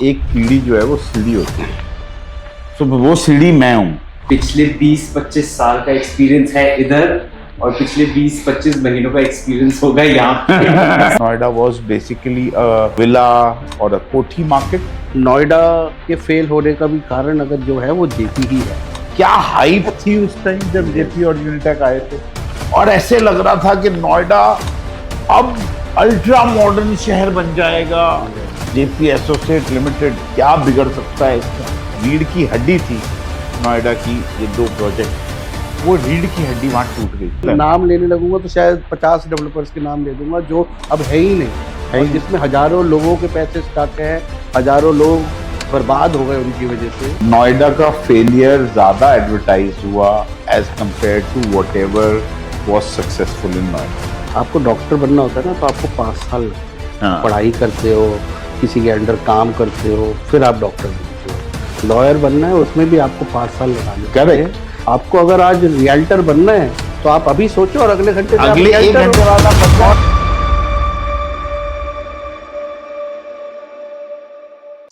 एक पीढ़ी जो है वो सीढ़ी होती है, तो वो सीढ़ी मैं हूँ। पिछले 20-25 साल का एक्सपीरियंस है इधर और पिछले 20-25 महीनों का एक्सपीरियंस होगा यहाँ। नोएडा वॉज बेसिकली विला और कोठी मार्केट। नोएडा के फेल होने का भी कारण अगर जो है वो जेपी ही है। क्या हाइप थी उस टाइम जब जेपी और यूनिटेक आए थे, और ऐसे लग रहा था कि नोएडा अब अल्ट्रा मॉडर्न शहर बन जाएगा। जेपी एसोसिएट लिमिटेड क्या बिगड़ सकता है इसका। रीढ़ की हड्डी थी नोएडा की ये दो प्रोजेक्ट, वो रीढ़ की हड्डी वहां टूट गई। नाम लेने लगूंगा तो शायद 50 डेवलपर्स के नाम ले दूंगा जो अब है ही नहीं, और जिसमें हजारों लोगों के पैसे स्टक हैं, हजारों लोग बर्बाद हो गए उनकी वजह से। नोएडा का फेलियर ज्यादा एडवर्टाइज हुआ as compare to whatever was successful in Noida. आपको डॉक्टर बनना होता है ना, तो आपको 5 साल पढ़ाई करते हो, किसी के अंडर काम करते हो, फिर आप डॉक्टर बनते हो। लॉयर बनना है उसमें भी आपको 5 साल लगाने। करेक्ट। आपको अगर आज रियल्टर बनना है तो आप अभी सोचो और अगले घंटे अगले 1 घंटे बाद आप बदलाव।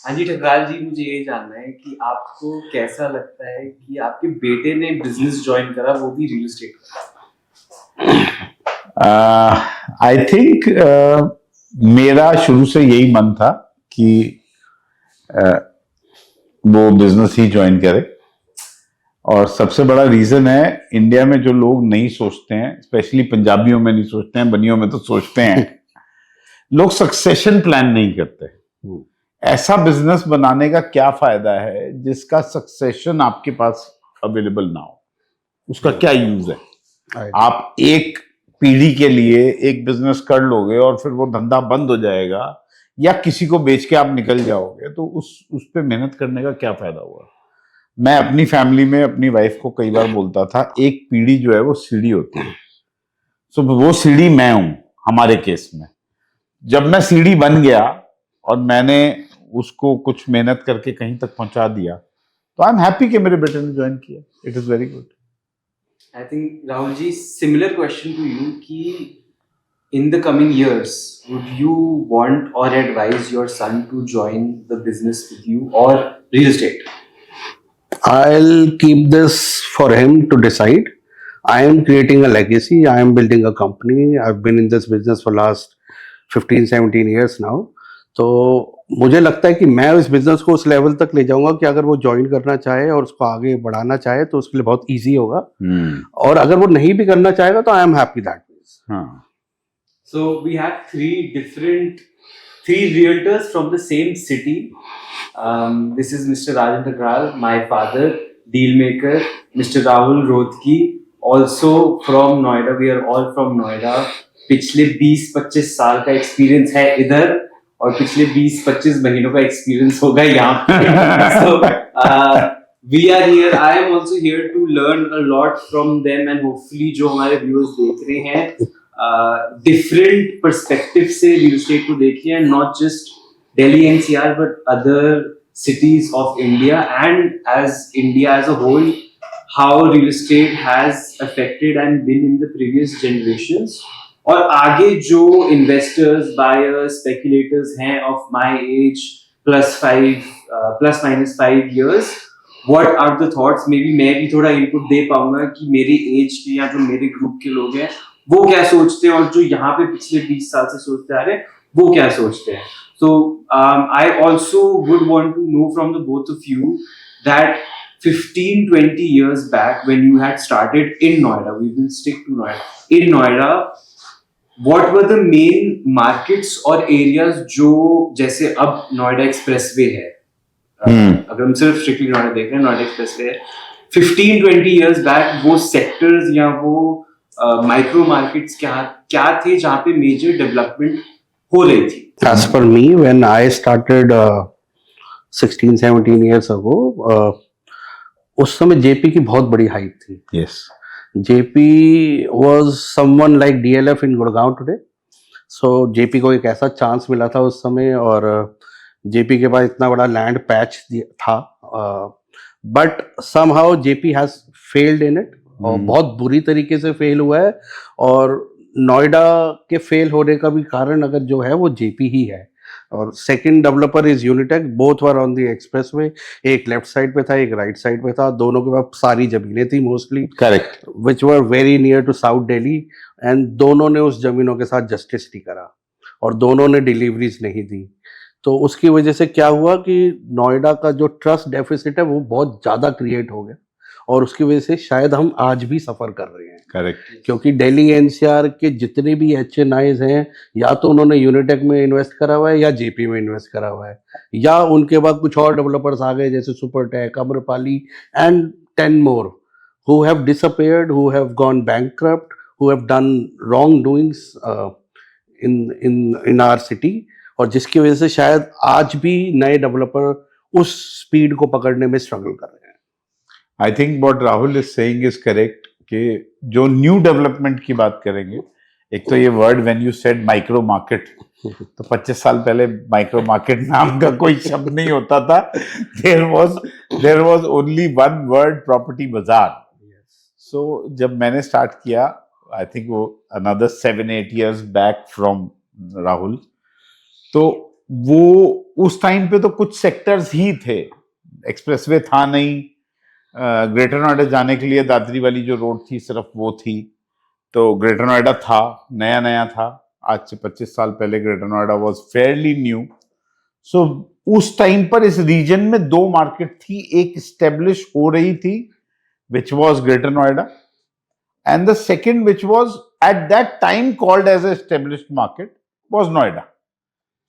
हाँ जी ठकराल जी, मुझे ये जानना है कि आपको कैसा लगता है कि आपके बेटे ने बिजनेस ज्वाइन करा, वो भी रियल एस्टेट का। आई थिंक मेरा शुरू से यही मन था कि वो बिजनेस ही ज्वाइन करे, और सबसे बड़ा रीजन है इंडिया में जो लोग नहीं सोचते हैं, स्पेशली पंजाबियों में नहीं सोचते हैं, बनियों में तो सोचते हैं, लोग सक्सेशन प्लान नहीं करते। ऐसा बिजनेस बनाने का क्या फायदा है जिसका सक्सेशन आपके पास अवेलेबल ना हो, उसका क्या यूज है। आप एक पीढ़ी के लिए एक बिजनेस कर लोगे और फिर वो धंधा बंद हो जाएगा या किसी को बेच के आप निकल जाओगे, तो उस पे मेहनत करने का क्या फायदा हुआ। मैं अपनी फैमिली में अपनी वाइफ को कई बार बोलता था, एक पीढ़ी जो है वो सीढ़ी होती है, सो वो सीढ़ी मैं हूं। हमारे केस में जब मैं सीढ़ी बन गया और मैंने उसको कुछ मेहनत करके कहीं तक पहुंचा दिया, तो आई एम हैप्पी कि मेरे बेटे ने ज्वाइन किया। It is very good. I think Rahul ji, similar question to you कि in the coming years, would you want or advise your son to join the business with you or real estate? I'll keep this for him to decide. I am creating a legacy. I am building a company. I've been in this business for last 15-17 years now. तो मुझे लगता है कि मैं इस business को उस level तक ले जाऊंगा कि अगर वो ज्वाइन करना चाहे और उसको आगे बढ़ाना चाहे तो उसके लिए बहुत इजी होगा, और अगर वो नहीं भी करना चाहेगा तो I am happy that way. So we have three realtors from the same city. This is Mr. Rajan Thakral, my father, deal maker, Mr. Rahul Rothki, also from Noida. We are all from Noida. पिछले 20-25 साल का experience है इधर और पिछले 20-25 महीनों का experience होगा यहाँ पे। So we are here. I am also here to learn a lot from them, and hopefully जो हमारे व्यूअर्स देख रहे हैं डिफरेंट पर्सपेक्टिव से रियल एस्टेट को देखिए, and not just Delhi NCR but other cities of India, and as India as a whole, how real estate has affected and been in the previous generations, और आगे जो investors, buyers, speculators हैं of my age +5 years, what are the thoughts. Maybe मैं भी थोड़ा input दे पाऊंगा कि मेरे एज के या जो मेरे ग्रुप के लोग हैं वो क्या सोचते हैं, और जो यहाँ पे पिछले 20 साल से सोचते आ रहे हैं वो क्या सोचते हैं। So I also would want to know from the both of you that 15-20 years back when you had started in Noida, we will stick to Noida, in Noida, what were the main markets or areas जो जैसे अब Noida expressway है, अगर हम सिर्फ strictly Noida देख रहे हैं, नोएडा एक्सप्रेसवे है, 15-20 years back वो सेक्टर्स या वो माइक्रो मार्केट्स क्या थे जहाँ पे मेजर डेवलपमेंट हो रही थी? As per me, when I started 16-17 years ago, उस समय जेपी की बहुत बड़ी हाइप थी। Yes. JP was someone like DLF in Gurgaon today. So JP को एक ऐसा चांस मिला था उस समय, और जेपी के पास इतना बड़ा लैंड पैच था, but somehow JP has failed in it, और बहुत बुरी तरीके से फेल हुआ है, और नोएडा के फेल होने का भी कारण अगर जो है वो जेपी ही है। और second developer is Unitech, both were on the expressway, एक लेफ्ट साइड पे था एक राइट साइड पे था, दोनों के पास सारी जमीनें थी mostly correct. Which were very near to South Delhi, and दोनों ने उस जमीनों के साथ जस्टिस नहीं करा और दोनों ने डिलीवरीज नहीं दी। तो उसकी वजह से क्या हुआ कि नोएडा का जो ट्रस्ट डेफिसिट है वो बहुत ज़्यादा क्रिएट हो गया और उसकी वजह से शायद हम आज भी सफ़र कर रहे हैं। करेक्ट। क्योंकि दिल्ली एनसीआर के जितने भी HNIs हैं या तो उन्होंने यूनिटेक में इन्वेस्ट करा हुआ है या जेपी में इन्वेस्ट करा हुआ है, या उनके बाद कुछ और डेवलपर्स आ गए जैसे Supertech, Amrapali and 10 more who have disappeared, who have gone bankrupt, who have done wrongdoings in our city, और जिसकी वजह से शायद आज भी नए डेवलपर उस स्पीड को पकड़ने में स्ट्रगल कर रहे हैं। I think what Rahul is saying is correct कि जो न्यू डेवलपमेंट की बात करेंगे, एक तो ये word when you said micro market, तो 25 साल पहले माइक्रो मार्केट नाम का कोई शब्द नहीं होता था। There was only one word, property बाजार। सो जब मैंने स्टार्ट किया, आई थिंक वो another 7-8 years back from Rahul, तो वो उस टाइम पे तो कुछ सेक्टर्स ही थे, एक्सप्रेसवे था नहीं, ग्रेटर नोएडा जाने के लिए दादरी वाली जो रोड थी सिर्फ वो थी, तो ग्रेटर नोएडा था, नया नया था, आज से 25 साल पहले Greater Noida was fairly new. So उस टाइम पर इस रीजन में 2 मार्केट थी, एक स्टेब्लिश हो रही थी which was Greater Noida, and the second, which was at that time called as a established market, was Noida.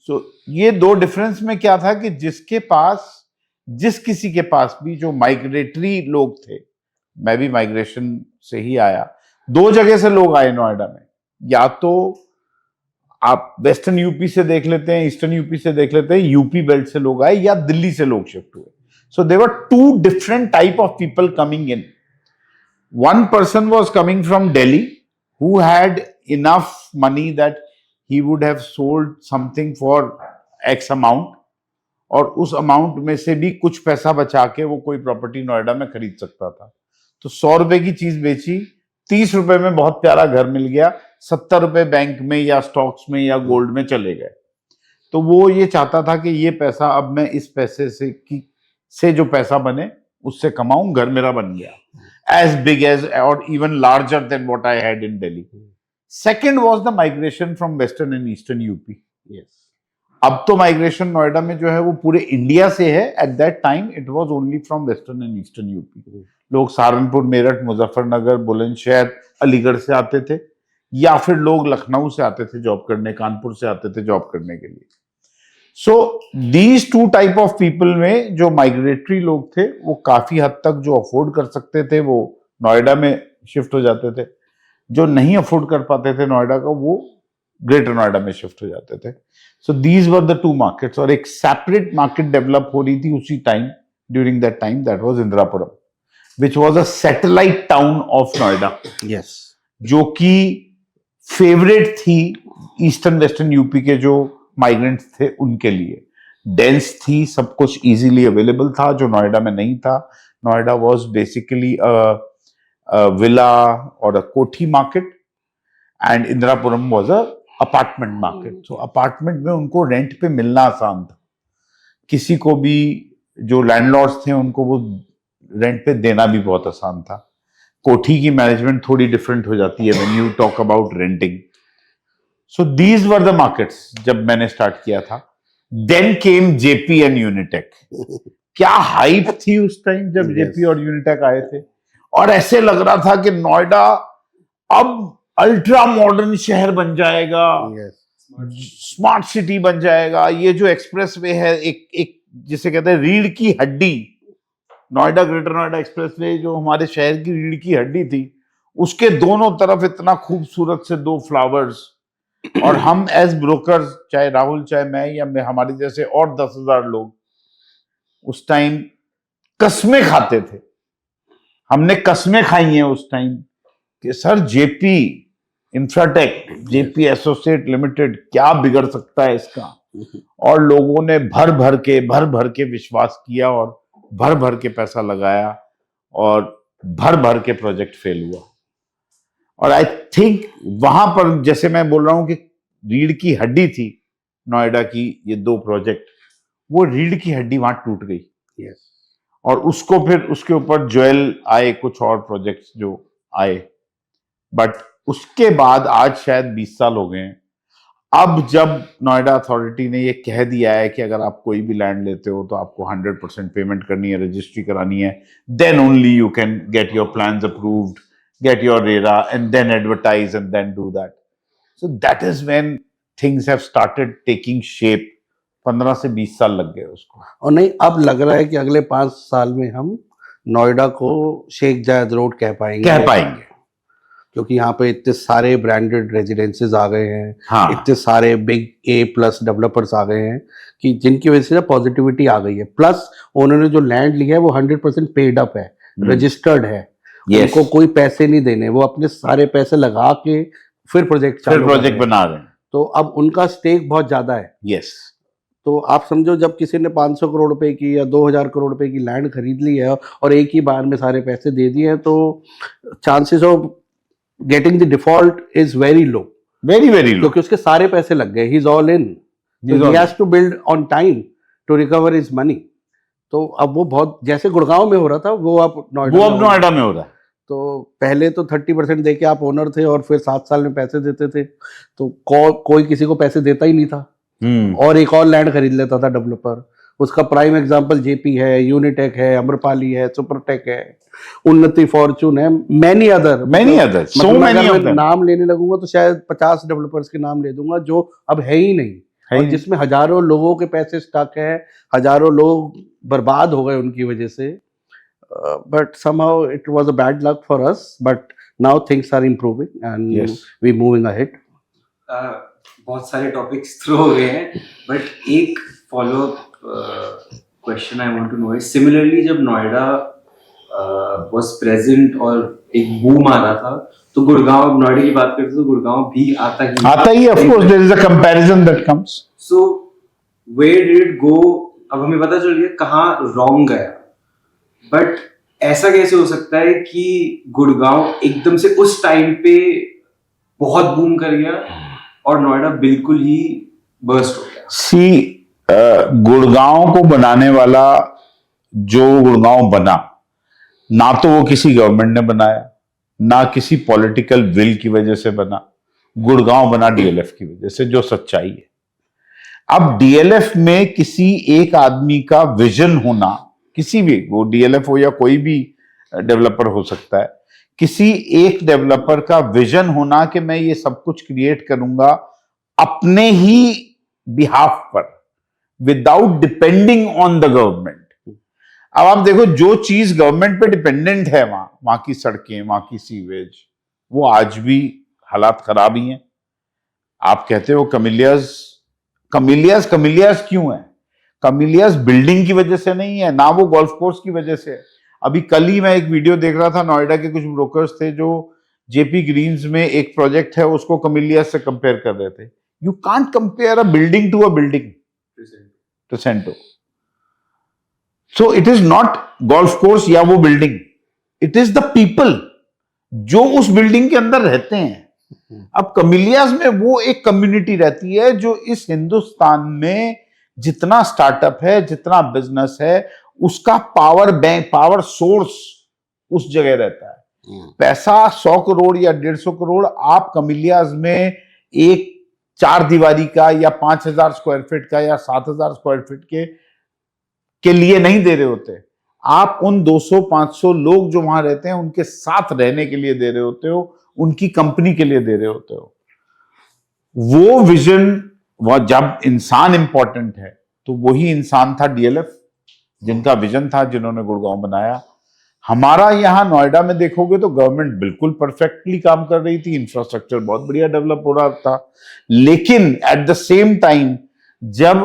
So ये 2 डिफरेंस में क्या था कि जिसके पास, जिस किसी के पास भी जो माइग्रेटरी लोग थे, मैं भी माइग्रेशन से ही आया, 2 जगह से लोग आए नोएडा में, या तो आप वेस्टर्न यूपी से देख लेते हैं, ईस्टर्न यूपी से देख लेते हैं, यूपी बेल्ट से लोग आए, या दिल्ली से लोग शिफ्ट हुए। So there were 2 different type of people coming in. One person was coming from Delhi who had enough money that he would have sold something for X amount, और उस amount में से भी कुछ पैसा बचा के वो कोई प्रॉपर्टी नोएडा में खरीद सकता था। तो 100 रुपए की चीज बेची, 30 रुपए में बहुत प्यारा घर मिल गया, 70 रुपए बैंक में या स्टॉक्स में या गोल्ड में चले गए। तो वो ये चाहता था कि ये पैसा अब मैं इस पैसे से जो पैसा बने उससे कमाऊं, घर मेरा बन गया, as big as or even larger than what I had in Delhi. Second was the migration from western and eastern UP. Yes. अब तो माइग्रेशन नोएडा में जो है वो पूरे इंडिया से है, at that time it was only from western and eastern UP. लोग सहारनपुर, मेरठ, मुजफ्फरनगर, बुलंदशहर, अलीगढ़ से आते थे, या फिर लोग लखनऊ से आते थे जॉब करने, कानपुर से आते थे जॉब करने के लिए। So these 2 type of people में जो माइग्रेटरी लोग थे वो काफी हद तक जो अफोर्ड कर सकते थे वो नोएडा में शिफ्ट हो जाते थे, जो नहीं अफोर्ड कर पाते थे नोएडा का वो ग्रेटर नोएडा में शिफ्ट हो जाते थे। सो दीज वर द 2 मार्केट्स, और एक सेपरेट मार्केट डेवलप हो रही थी उसी time, during that time, that was Indirapuram, which was a satellite town of Noida. Yes. जो कि फेवरेट थी ईस्टर्न वेस्टर्न यूपी के जो माइग्रेंट्स थे उनके लिए, डेंस थी, सब कुछ इजीली अवेलेबल था जो नोएडा में नहीं था। Noida was basically a villa और अ कोठी market, and Indirapuram was a apartment market. So apartment में उनको रेंट पे मिलना आसान था, किसी को भी जो लैंडलॉर्ड्स थे उनको वो रेंट पे देना भी बहुत आसान था। कोठी की मैनेजमेंट थोड़ी डिफरेंट हो जाती है when you talk about renting. So these were the markets जब मैंने स्टार्ट किया था। Then came JP and Unitech. क्या हाइप थी उस टाइम जब जेपी और यूनिटेक आए थे, और ऐसे लग रहा था कि नोएडा अब अल्ट्रा मॉडर्न शहर बन जाएगा, स्मार्ट सिटी बन जाएगा। ये जो एक्सप्रेस वे है, एक जिसे कहते हैं रीढ़ की हड्डी, Noida greater Noida express way जो हमारे शहर की रीढ़ की हड्डी थी, उसके दोनों तरफ इतना खूबसूरत से 2 फ्लावर्स, और हम एज ब्रोकर्स, चाहे राहुल चाहे मैं या हमारे जैसे और 10,000 लोग उस टाइम कस्में खाते थे। हमने कस्में खाई हैं उस टाइम कि sir JP Infratech, JP associate limited, क्या बिगड़ सकता है इसका। और लोगों ने भर भर के विश्वास किया और भर भर के पैसा लगाया, और भर भर के प्रोजेक्ट फेल हुआ। और आई थिंक वहां पर, जैसे मैं बोल रहा हूं कि रीढ़ की हड्डी थी, नोएडा की ये 2 प्रोजेक्ट, वो रीढ़ की हड्डी वहां टूट गई। Yes. और उसको फिर उसके ऊपर ज्वेल आए, कुछ और प्रोजेक्ट्स जो आए, बट उसके बाद आज शायद 20 साल हो गए हैं। अब जब नोएडा अथॉरिटी ने ये कह दिया है कि अगर आप कोई भी लैंड लेते हो तो आपको 100% पेमेंट करनी है, रजिस्ट्री करानी है, then only you can get your plans approved, get your RERA and then advertise and then do that. So that is when things have started taking shape. 15 से 20 साल लग गए उसको। और नहीं, अब लग रहा है कि अगले 5 साल में हम नोएडा को शेख जायद रोड कह पाएंगे, क्योंकि यहाँ पे इतने सारे ब्रांडेड रेजिडेंसेस आ गए हैं। हाँ। इतने सारे बिग A+ डेवलपर्स आ गए हैं कि जिनकी वजह से ना पॉजिटिविटी आ गई है। प्लस उन्होंने जो लैंड लिया है वो 100% पेड अप है, रजिस्टर्ड है। Yes. उनको कोई पैसे नहीं देने, वो अपने सारे पैसे लगा के फिर प्रोजेक्ट बना रहे हैं। तो अब उनका स्टेक बहुत ज्यादा है। यस। तो आप समझो, जब किसी ने 500 करोड़ रुपए की या 2000 करोड़ रुपए की लैंड खरीद ली है और एक ही बार में सारे पैसे दे दिए हैं, तो chances of getting the default is very low, very low, क्योंकि उसके सारे पैसे लग गए। He is all in, he has to build on time to recover his money. तो अब वो बहुत, जैसे गुड़गांव में हो रहा था, वो अब नोएडा में हो रहा है। तो पहले तो 30% दे के आप ओनर थे और फिर 7 साल में पैसे देते थे, तो कोई किसी को पैसे देता ही नहीं था। और एक और लैंड खरीद लेता था डेवलपर। उसका प्राइम एग्जांपल जेपी है, यूनिटेक है, अमरपाली है, सुपरटेक है, उन्नति फॉर्चून है, many other so many of them. नाम लेने लगूंगा तो शायद 50 डेवलपर्स के नाम ले दूंगा जो अब है ही नहीं, और जिसमें हजारों लोगों के पैसे स्टक है, हजारों लोग बर्बाद हो गए उनकी वजह से। But somehow it was a bad luck for us, but now things are improving and Yes. we moving ahead. बहुत सारे टॉपिक्स थ्रो हो गए हैं, बट एक follow question I want to know is, similarly जब नोएडा वाज प्रेजेंट और एक boom आ रहा था, तो गुड़गांव, नोएडा की बात करते तो गुड़गांव भी आता ही of course there is a comparison that comes. So where did it go? अब हमें पता चल गया कहाँ रॉन्ग गया, बट ऐसा कैसे हो सकता है कि गुड़गांव एकदम से उस टाइम पे बहुत बूम कर गया और नोएडा बिल्कुल ही बर्स्ट हो गया? गुड़गांव को बनाने वाला, जो गुड़गांव बना, ना तो वो किसी गवर्नमेंट ने बनाया, ना किसी पॉलिटिकल विल की वजह से बना। गुड़गांव बना डीएलएफ की वजह से, जो सच्चाई है। अब डीएलएफ में किसी एक आदमी का विजन होना, किसी भी, वो डीएलएफ हो या कोई भी डेवलपर हो सकता है, किसी एक डेवलपर का विजन होना कि मैं ये सब कुछ क्रिएट करूंगा अपने ही बिहाफ पर, without depending on the government. अब आप देखो, जो चीज गवर्नमेंट पे डिपेंडेंट है, वहां की सड़कें, वहां की सीवेज, वो आज भी हालात खराब ही हैं। आप कहते हो कमिलियास क्यों है? कमिलियास बिल्डिंग की वजह से नहीं है, ना वो गोल्फ कोर्स की वजह से है। अभी कल ही मैं एक वीडियो देख रहा था, नोएडा के कुछ ब्रोकर्स थे जो जेपी ग्रीन्स में एक प्रोजेक्ट है उसको कमिलियास से कंपेयर कर रहे थे। You can't compare a building to a building, Trecento. So it is not golf course या वो building, it is the people जो उस बिल्डिंग के अंदर रहते हैं। अब कमिलियास में वो एक कम्युनिटी रहती है जो इस हिंदुस्तान में जितना स्टार्टअप है, जितना बिजनेस है, उसका पावर बैंक, पावर सोर्स उस जगह रहता है। पैसा 100 करोड़ या 150 करोड़ आप कमिलियास में एक 4 दीवारी का या 5000 स्क्वायर फीट का या 7000 स्क्वायर फीट के लिए नहीं दे रहे होते। आप उन 200-500 लोग जो वहां रहते हैं उनके साथ रहने के लिए दे रहे होते हो, उनकी कंपनी के लिए दे रहे होते हो। वो विजन, वह जब इंसान इंपॉर्टेंट है तो वही इंसान था डीएलएफ, जिनका विजन था, जिन्होंने गुड़गांव बनाया। हमारा यहाँ नोएडा में देखोगे तो गवर्नमेंट बिल्कुल परफेक्टली काम कर रही थी, इंफ्रास्ट्रक्चर बहुत बढ़िया डेवलप हो रहा था, लेकिन एट द सेम टाइम जब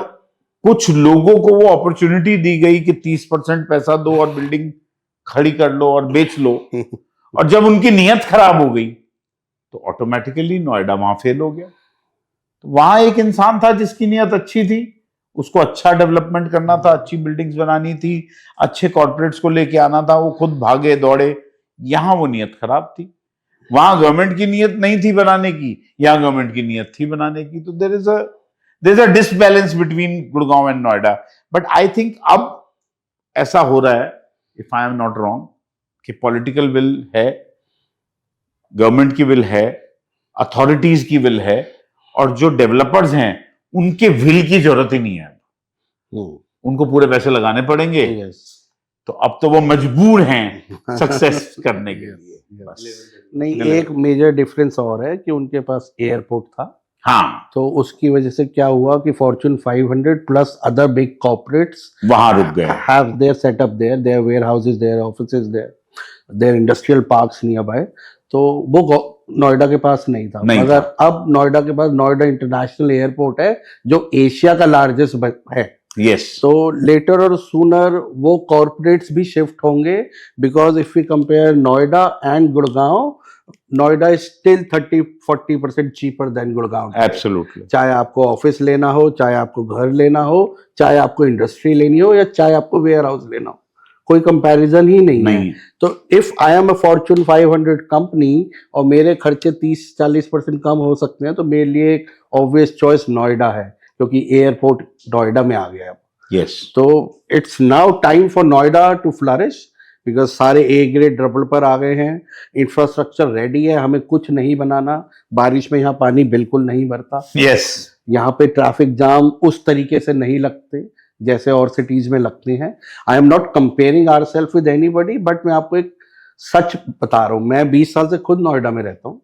कुछ लोगों को वो अपॉर्चुनिटी दी गई कि 30% पैसा दो और बिल्डिंग खड़ी कर लो और बेच लो, और जब उनकी नीयत खराब हो गई तो ऑटोमेटिकली नोएडा वहां फेल हो गया। तो वहां एक इंसान था जिसकी नीयत अच्छी थी, उसको अच्छा डेवलपमेंट करना था, अच्छी बिल्डिंग्स बनानी थी, अच्छे कॉर्पोरेट्स को लेके आना था, वो खुद भागे दौड़े। यहां वो नीयत खराब थी। वहां गवर्नमेंट की नीयत नहीं थी बनाने की, यहां गवर्नमेंट की नीयत थी बनाने की। तो there is there's a disbalance between Gurgaon and Noida. But I think अब ऐसा हो रहा है, if I am not wrong, कि पॉलिटिकल विल है, गवर्नमेंट की विल है, अथॉरिटीज की विल है, और जो डेवलपर्स हैं उनके विल की जरूरत ही नहीं है। उनको पूरे पैसे लगाने पड़ेंगे, तो अब तो वो मजबूर हैं सक्सेस करने के लिए। बस। नहीं, एक मेजर डिफरेंस और है कि उनके पास एयरपोर्ट था, हाँ, तो उसकी वजह से क्या हुआ कि Fortune 500 plus other big corporates वहां रुक गए। have their setup there, their warehouses there, offices there, their industrial parks nearby. तो वो नोएडा के पास नहीं था, नहीं मगर अब नोएडा के पास नोएडा इंटरनेशनल एयरपोर्ट है जो एशिया का लार्जेस्ट है। यस, तो लेटर और सूनर वो कॉर्पोरेट्स भी शिफ्ट होंगे, because if we compare Noida and Gurgaon, Noida is still 30-40% cheaper than Gurgaon. Absolutely. चाहे आपको ऑफिस लेना हो, चाहे आपको घर लेना हो, चाहे आपको इंडस्ट्री लेनी हो, या चाहे आपको वेयर हाउस लेना हो, कोई कंपैरिजन ही नहीं है। तो if I am a Fortune 500 company और मेरे खर्चे 30-40% कम हो सकते हैं, तो मेरे लिए एक ऑब्वियस चॉइस नोएडा है, क्योंकि एयरपोर्ट नोएडा में आ गया है। यस, तो it's now time for Noida to flourish, because सारे ए ग्रेड डेवलपर आ गए हैं, इंफ्रास्ट्रक्चर रेडी है, हमें कुछ नहीं बनाना, बारिश में यहाँ पानी बिल्कुल नहीं भरता, यस, यहाँ पे ट्रैफिक जाम उस तरीके से नहीं लगते जैसे और सिटीज में लगते हैं। I am not comparing our self with anybody, but मैं आपको एक सच बता रहा हूँ, मैं 20 साल से खुद नोएडा में रहता हूँ,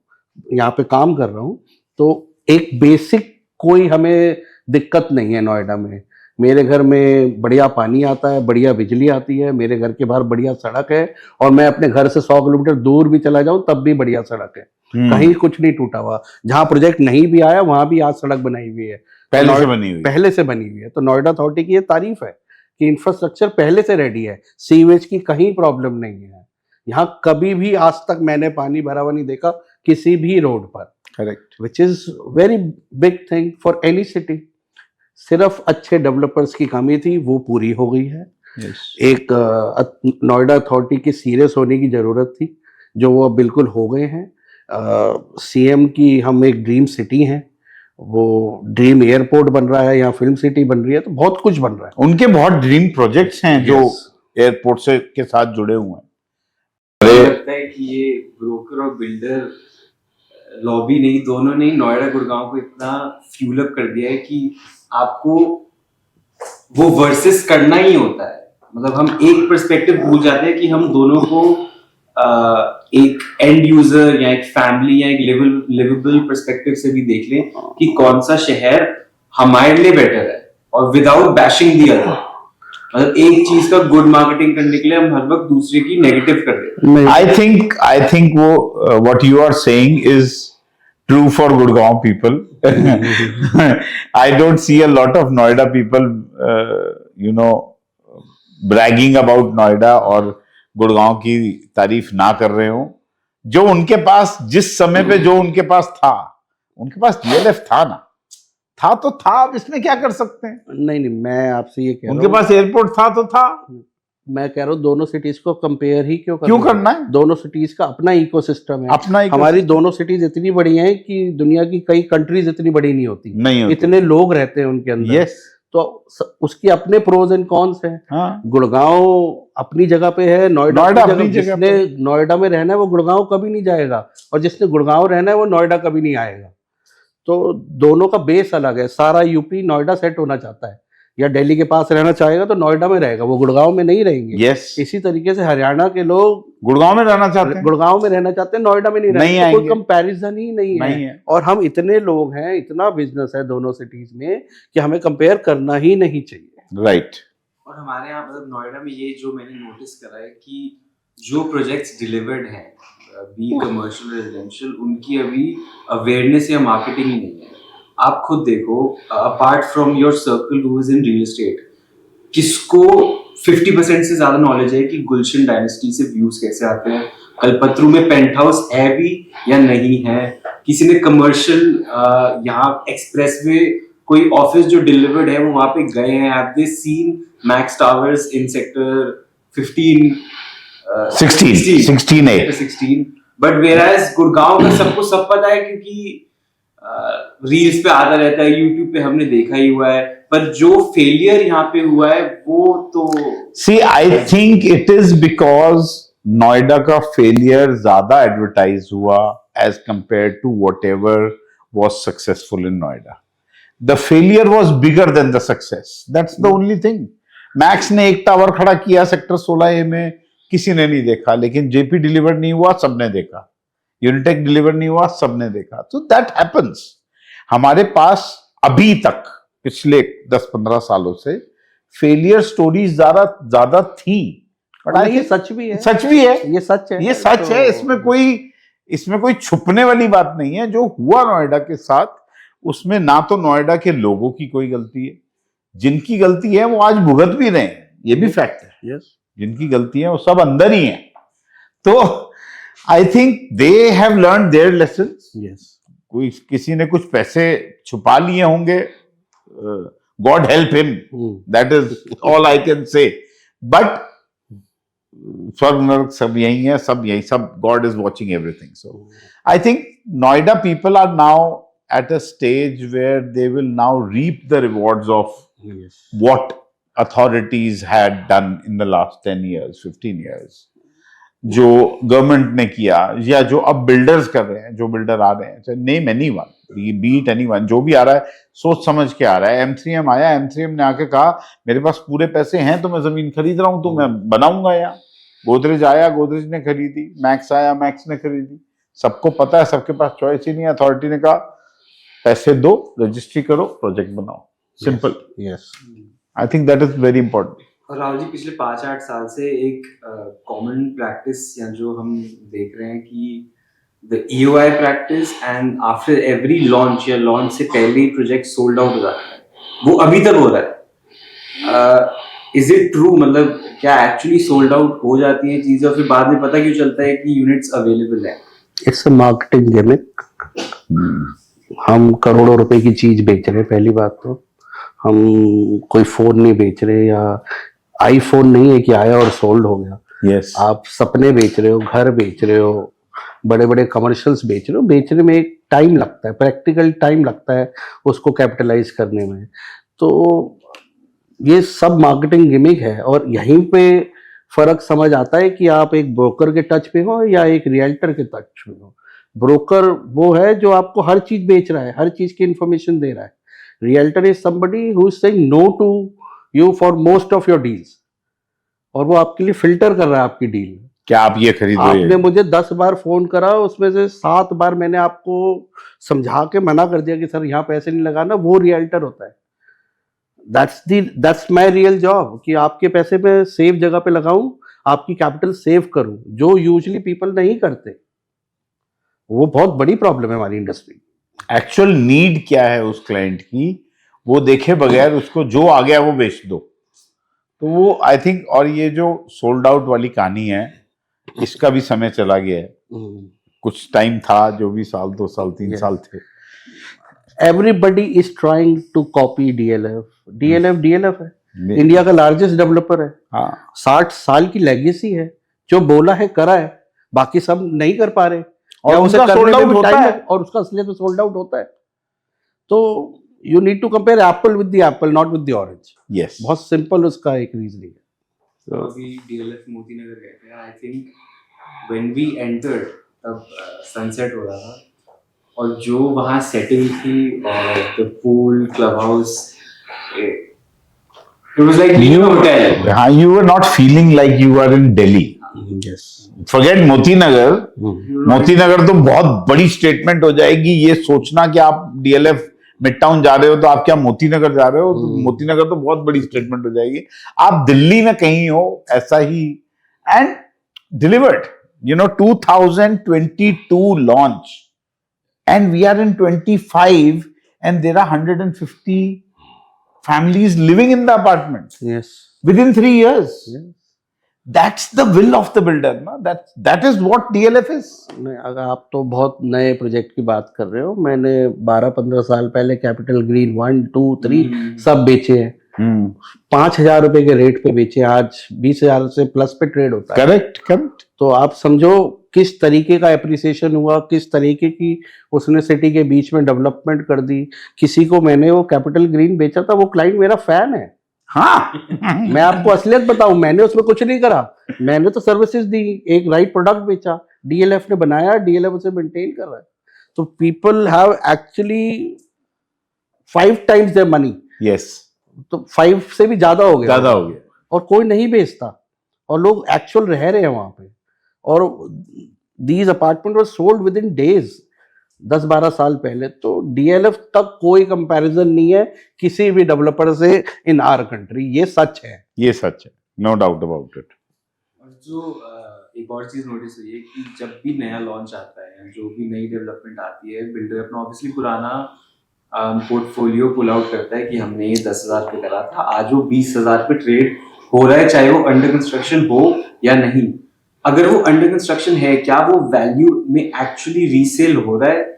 यहाँ पे काम कर रहा हूँ, तो एक बेसिक कोई हमें दिक्कत नहीं है नोएडा में। मेरे घर में बढ़िया पानी आता है, बढ़िया बिजली आती है, मेरे घर के बाहर बढ़िया सड़क है, और मैं अपने घर से 100 किलोमीटर दूर भी चला जाऊं तब भी बढ़िया सड़क है, कहीं कुछ नहीं टूटा हुआ। जहां प्रोजेक्ट नहीं भी आया वहां भी आज सड़क बनाई हुई है, पहले से बनी हुई, पहले से बनी हुई है। तो नोएडा अथॉरिटी की ये तारीफ है कि इंफ्रास्ट्रक्चर पहले से रेडी है, सीवेज की कहीं प्रॉब्लम नहीं है, यहाँ कभी भी आज तक मैंने पानी भरा हुआ नहीं देखा किसी भी रोड पर। Correct, which is very big thing for any city. सिर्फ अच्छे डेवलपर्स की कमी थी, वो पूरी हो गई है। एक नोएडा अथॉरिटी की सीरियस होने की जरूरत थी, जो वो अब बिल्कुल हो गए हैं। सीएम की हम एक ड्रीम सिटी हैं, वो ड्रीम एयरपोर्ट बन रहा है, यहाँ फिल्म सिटी बन रही है, तो बहुत कुछ बन रहा है। उनके बहुत ड्रीम प्रोजेक्ट्स हैं जो एयरपोर्ट से के साथ जुड़े हुए हैं। मुझे लगता है कि ये ब्रोकर और बिल्डर लॉबी नहीं, दोनों ने नोएडा गुड़गांव को इतना फ्यूल अप कर दिया है कि आपको वो वर्सेस करना ही होता है। मतलब हम एक पर्सपेक्टिव भूल जाते हैं कि हम दोनों को एक एंड यूजर या एक फैमिली या एक लिवेबल पर्सपेक्टिव से भी देख लें कि कौन सा शहर हमारे लिए बेटर है, और विदाउट बैशिंग दी अदर। मतलब एक चीज का गुड मार्केटिंग करने के लिए हम हर वक्त दूसरे की नेगेटिव कर देते हैं। I think वो what you are saying is true for Gurgaon people. I don't see a lot of Noida people, bragging about Noida और गुड़गांव की तारीफ ना कर रहे हो। जो उनके पास जिस समय पे जो उनके पास था, उनके पास DLF था ना, था तो था, अब इसमें क्या कर सकते हैं? नहीं, मैं आपसे ये कह रहा हूं, उनके पास एयरपोर्ट था तो था। मैं कह रहा हूँ दोनों सिटीज को कंपेयर ही क्यों करना है? दोनों सिटीज का अपना इकोसिस्टम है, हमारी दोनों सिटीज इतनी बड़ी हैं कि दुनिया की कई कंट्रीज इतनी बड़ी नहीं होती, इतने लोग रहते हैं उनके अंदर। यस, तो उसकी अपने प्रोज एंड कॉन्स हैं। हाँ। गुड़गांव अपनी जगह पे है, नोएडा अपनी जगह। जिसने नोएडा में रहना है वो गुड़गांव कभी नहीं जाएगा, और जिसने गुड़गांव रहना है वो नोएडा कभी नहीं आएगा। तो दोनों का बेस अलग है। सारा यूपी नोएडा सेट होना चाहता है, या दिल्ली के पास रहना चाहेगा तो नोएडा में रहेगा, वो गुड़गांव में नहीं रहेंगे। यस, इसी तरीके से हरियाणा के लोग गुड़गांव में रहना चाहते हैं, नोएडा में नहीं रहेंगे। कोई कंपैरिजन ही नहीं है। और हम इतने लोग हैं, इतना बिजनेस है दोनों सिटीज में कि हमें कंपेयर करना ही नहीं चाहिए। राइट। और हमारे यहाँ मतलब नोएडा में ये जो मैंने नोटिस करा है कि जो प्रोजेक्ट्स डिलीवर्ड हैं, बी कमर्शियल रेजिडेंशियल, उनकी अभी अवेयरनेस या मार्केटिंग ही नहीं है। आप खुद देखो, apart from your circle who is in real estate, किसको 50% से ज्यादा नॉलेज है कि गुलशन डायनेस्टी से व्यूज कैसे आते हैं, कलपत्रू में पेंट हाउस है भी या नहीं है, किसी ने कमर्शियल यहाँ एक्सप्रेस में कोई ऑफिस जो डिलीवर्ड है वो वहां पे गए हैं, have they seen Max Towers in sector 16 but whereas Gurgaon का सबको सब पता है, क्योंकि रील्स पे आता रहता है, यूट्यूब पे हमने देखा ही हुआ है, पर जो फेलियर यहाँ पे हुआ है वो तो see I think it is because Noida का फेलियर ज्यादा एडवर्टाइज हुआ as compare to whatever was successful in Noida. The failure was bigger than the success. That's the only thing. Max ने एक टावर खड़ा किया सेक्टर 16A में, किसी ने नहीं देखा, लेकिन जेपी डिलीवर नहीं हुआ, सबने देखा. यूनिटेक डिलीवर नहीं हुआ, सबने देखा. तो दैट हैपेंस. हमारे पास अभी तक पिछले 10-15 सालों से फेलियर स्टोरीज ज्यादा थी. और ये सच भी है. सच भी है. ये सच है. ये सच है. इसमें कोई छुपने वाली बात नहीं है. जो हुआ नोएडा के साथ, उसमें ना तो नोएडा के लोगों की कोई गलती है. जिनकी गलती है वो आज भुगत भी रहे हैं. ये भी फैक्ट है. Yes. जिनकी गलती है वो सब अंदर ही हैं. तो I think they have learn their lesson. Yes. कोई किसी ने कुछ पैसे छुपा लिए होंगे, God help him. That is all I can say. But स्वर्ग नरक सब यही है, सब God is watching everything. So I think Noida people are now at a stage where they will now reap the rewards of Yes. what authorities had done in the last 10 years, 15 years. जो government ने किया, या जो अब builders कर रहे हैं, जो बिल्डर आ रहे हैं, नेम एनीवन, बीट एनीवन, जो भी आ रहा है सोच समझ के आ रहा है. M3M आया, M3M ने आके कहा मेरे पास पूरे पैसे हैं तो मैं जमीन खरीद रहा हूं, तो मैं बनाऊंगा यहाँ. गोदरेज आया, गोदरेज ने खरीदी. मैक्स आया, मैक्स ने खरीदी. सबको पता है, सबके पास चॉइस ही नहीं है. अथॉरिटी ने कहा पैसे दो, रजिस्ट्री करो, प्रोजेक्ट बनाओ. Simple. Yes. I think that is very important. और राहुल जी, पिछले 5-8 साल से एक कॉमन प्रैक्टिस या जो हम देख रहे हैं कि the EOI practice, and after every launch या लॉन्च से पहले ही प्रोजेक्ट सोल्ड आउट हो जाता है. वो अभी तक हो रहा है. Is it true? मतलब क्या एक्चुअली सोल्ड आउट हो जाती है चीजें और फिर बाद में पता क्यों चलता है कि यूनिट्स अवेलेबल है? It's a marketing gimmick. हम करोड़ों रुपए की चीज बेच रहे हैं. पहली बात तो हम कोई फोन नहीं बेच रहे, या आईफोन नहीं है कि आया और सोल्ड हो गया. यस. आप सपने बेच रहे हो, घर बेच रहे हो, बड़े बड़े कमर्शियल्स बेच रहे हो. बेचने में एक टाइम लगता है, प्रैक्टिकल टाइम लगता है उसको कैपिटलाइज करने में. तो ये सब मार्केटिंग गिमिक है. और यहीं पे फर्क समझ आता है कि आप एक ब्रोकर के टच पे हो या एक रियल्टर के टच पे हो. ब्रोकर वो है जो आपको हर चीज बेच रहा है, हर चीज की इंफॉर्मेशन दे रहा है. Realtor is somebody who is saying no to you for most of your deals, और वो आपके लिए फिल्टर कर रहा है आपकी डील. क्या आप ये खरीदो? आपने मुझे 10 बार फोन करा, उसमें से 7 बार मैंने आपको समझा के मना कर दिया कि सर यहाँ पैसे नहीं लगाना. वो रियल्टर होता है. दैट्स माय रियल जॉब, कि आपके पैसे मैं सेफ जगह पे लगाऊं, आपकी कैपिटल सेव करूं, जो यूजुअली पीपल नहीं करते. वो बहुत बड़ी प्रॉब्लम है हमारी इंडस्ट्री. एक्चुअल नीड क्या है उस क्लाइंट की, वो देखे बगैर उसको जो आ गया वो बेच दो. तो वो आई थिंक, और ये जो सोल्ड आउट वाली कहानी है, इसका भी समय चला गया है. कुछ टाइम था, जो भी साल 2 साल 3 साल थे. Everybody is trying to copy DLF. DLF है, इंडिया का लार्जेस्ट डेवलपर है. हाँ. 60 साल की लेगेसी है. जो बोला है करा है, बाकी सब नहीं कर पा रहे, और उसका सोल्ड आउट होता है, और उसका असलियत में सोल्ड आउट होता है. तो you need to compare apple with the apple, not with the orange. Yes. बहुत सिंपल उसका एक रीजनिंग है. तो अभी DLF मोती नगर गए थे. I think when we entered तब सनसेट हो रहा था, और जो वहाँ सेटिंग थी और the pool, club house, it was like being in a hotel. हाँ, you were not feeling like you are in Delhi. Yes. Forget Moti Nagar. Moti Nagar तो बहुत बड़ी स्टेटमेंट हो जाएगी. ये सोचना कि आप DLF मिड टाउन जा रहे हो तो आप क्या मोती नगर जा रहे हो, तो मोती नगर तो बहुत बड़ी स्टेटमेंट हो जाएगी. आप दिल्ली में कहीं हो, ऐसा ही. And delivered, 2022 launch, and we are in 25, and there are 150 families living in the apartments Yes. within 3 years. Yes. That's the will of the builder, na? That is what DLF is. नहीं, अगर आप तो बहुत नए project की बात कर रहे हो. मैंने 12-15 साल पहले कैपिटल ग्रीन 1, 2, 3 सब बेचे हैं. 5,000 रुपए के रेट पे बेचे. आज 20,000 से प्लस पे ट्रेड होता है. करेक्ट. तो आप समझो किस तरीके का एप्रिसिएशन हुआ, किस तरीके की उसने सिटी के बीच में डेवलपमेंट कर दी। किसी को मैंने वो कैपिटल ग्रीन बेचा था, वो क्लाइंट मेरा फैन है। हाँ मैं आपको असलियत बताऊं, मैंने उसमें कुछ नहीं करा, मैंने तो सर्विसेज दी, एक राइट प्रोडक्ट बेचा, डीएलएफ ने बनाया, डीएलएफ उसे मेंटेन कर रहा है। तो people have actually 5 times their money, yes, तो 5 से भी ज्यादा हो गया, ज्यादा हो गया। और कोई नहीं बेचता, और लोग एक्चुअल रह रहे हैं वहां पे। और these apartment were sold with in days, 10-12 साल पहले। तो डीएलएफ तक कोई कंपैरिजन नहीं है किसी भी डेवलपर से इन आवर कंट्री, ये सच है। ये सच है, नो डाउट अबाउट इट। और जो एक और चीज नोटिस हुई है कि जब भी नया लॉन्च आता है, जो भी नई डेवलपमेंट आती है, बिल्डर अपना ऑब्वियसली पुराना पोर्टफोलियो पुल आउट करता है कि हमने ये 10,000 पे करा था, आज वो 20,000 पे ट्रेड हो रहा है, चाहे वो अंडर कंस्ट्रक्शन हो या नहीं। अगर वो अंडर कंस्ट्रक्शन है, क्या वो वैल्यू में एक्चुअली रीसेल हो रहा है?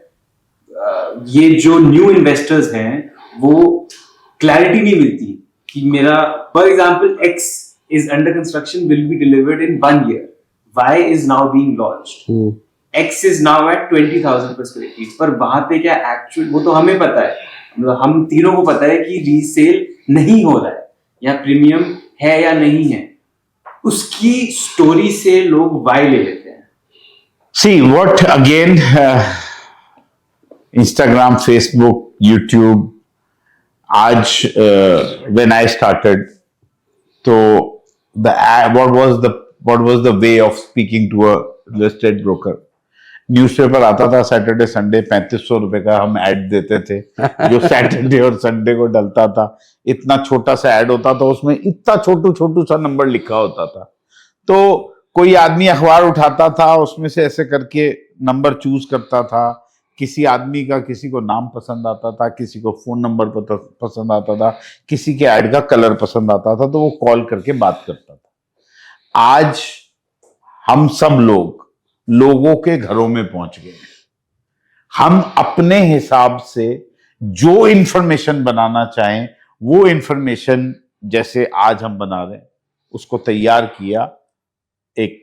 ये जो न्यू इन्वेस्टर्स हैं वो क्लैरिटी नहीं मिलती कि मेरा, for example, X is under construction, will be delivered in 1 year, Y is now being launched, X is now at 20,000 per square feet, पर वहां पे क्या एक्चुअल, वो तो हमें पता है, मतलब हम तीनों को पता है कि रीसेल नहीं हो रहा है या प्रीमियम है या नहीं है, उसकी स्टोरी से लोग वाई ले लेते हैं। See what again, Instagram, Facebook, YouTube. आज when I started, so what was the way of speaking to a real estate broker? Newspaper आता था सैटरडे संडे, 3500 रुपए का हम ऐड देते थे, जो सैटरडे और संडे को डलता था। इतना छोटा सा ऐड होता था, उसमें इतना छोटू सा नंबर लिखा होता था। तो कोई आदमी अखबार उठाता था, उसमें से ऐसे करके नंबर चूज करता था। किसी आदमी का किसी को नाम पसंद आता था, किसी को फोन नंबर पसंद आता था, किसी के ऐड का कलर पसंद आता था, तो वो कॉल करके बात करता था। आज हम सब लोगों के घरों में पहुंच गए। हम अपने हिसाब से जो इंफॉर्मेशन बनाना चाहें, वो इंफॉर्मेशन जैसे आज हम बना रहे हैं, उसको तैयार किया, एक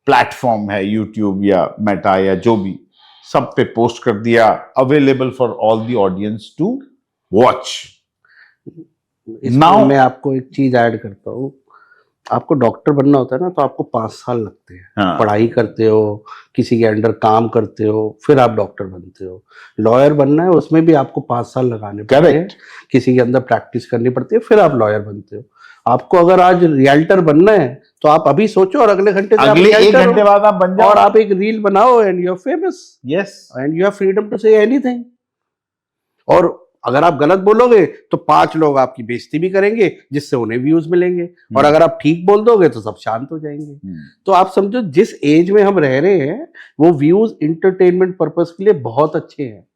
प्लेटफॉर्म है यूट्यूब या मेटा या जो भी, सब पे पोस्ट कर दिया, available for all the audience to watch. इसमें मैं आपको एक चीज ऐड करता हूँ, आपको डॉक्टर बनना होता है ना, तो आपको 5 साल लगते हैं। हाँ। पढ़ाई करते हो, किसी के अंडर काम करते हो, फिर आप डॉक्टर बनते हो। लॉयर बनना है, उसमें भी आपको 5 साल लगाने पड़ते हैं, किसी के अंदर प्रैक्टिस करनी पड़ती है, फिर आप लॉयर बनते हो। आपको अगर आज रियल्टर बनना है, तो आप अभी सोचो और अगले घंटे से अगले 1 घंटे बाद आप बन जाओ, और आप एक रील बनाओ and you are famous. Yes, and you have freedom to say anything. और अगर आप गलत बोलोगे तो 5 लोग आपकी बेइज्जती भी करेंगे, जिससे उन्हें व्यूज मिलेंगे, और अगर आप ठीक बोल दोगे तो सब शांत हो जाएंगे। तो आप समझो, जिस एज में हम रह रहे हैं, वो व्यूज इंटरटेनमेंट पर्पस के लिए बहुत अच्छे हैं।